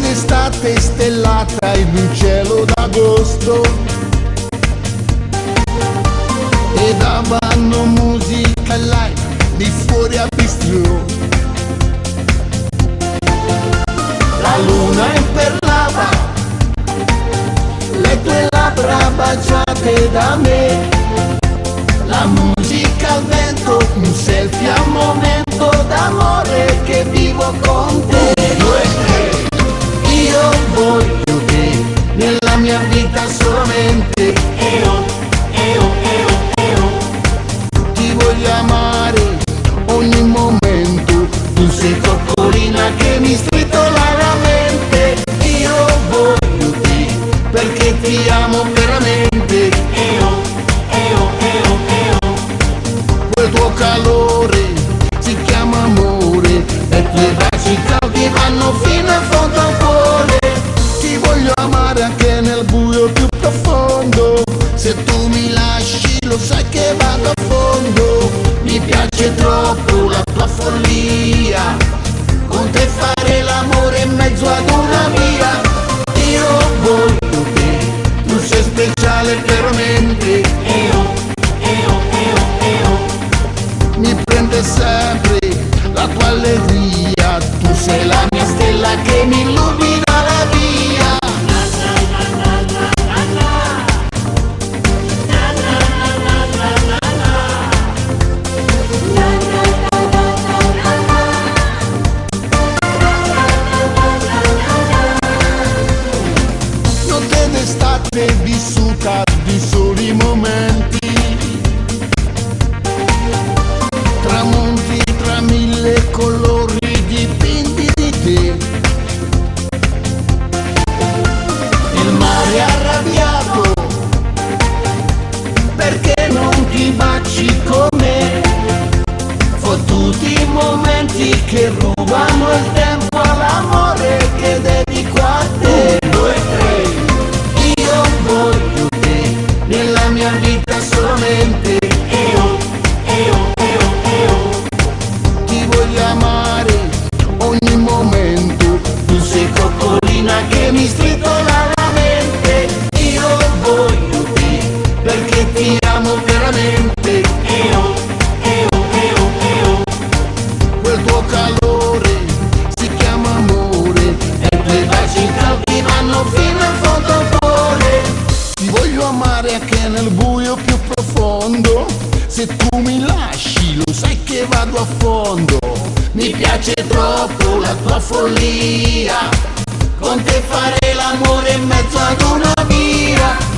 Estate stellata in un cielo d'agosto e davano musica live di fuori a bistrò. La luna imperlava le tue labbra baciate da me, la musica al vento, un selfie al momento d'amore che vivo con te. Io voglio te nella mia vita solamente, ti voglio amare ogni momento, tu sei coccolina che mi stritola la mente. Io voglio te perché ti amo veramente, quel tuo calore si chiama amore e i tuoi baci caldi vanno fino in fondo al cuore. Ti voglio amare anche nel buio più profondo, se tu mi lasci lo sai che vado a fondo. Mi piace troppo la tua follia, con te fare l'amore in mezzo ad una via. Io voglio te, tu sei speciale veramente, mi prende sempre la tua allegria, tu sei la mia stella che mi illumina la via. Notte d'estate vissuta di soli momenti, tramonti tra mille colori dipinti di te. Il mare arrabbiato perché non ti baci con me, fottuti momenti che rubano il tempo all'amore che dedico a te. 1, 2, 3, io voglio te nella mia vita solamente, ti voglio amare ogni momento, tu sei coccolina che mi stritola la mente. Io voglio te perché ti amo veramente, quel tuo calore si chiama amore e i tuoi baci caldi vanno fino in fondo al cuore. Ti voglio amare anche nel buio più profondo, se tu mi lasci lo sai che vado a fondo. Mi piace troppo la tua follia, con te fare l'amore in mezzo ad una via.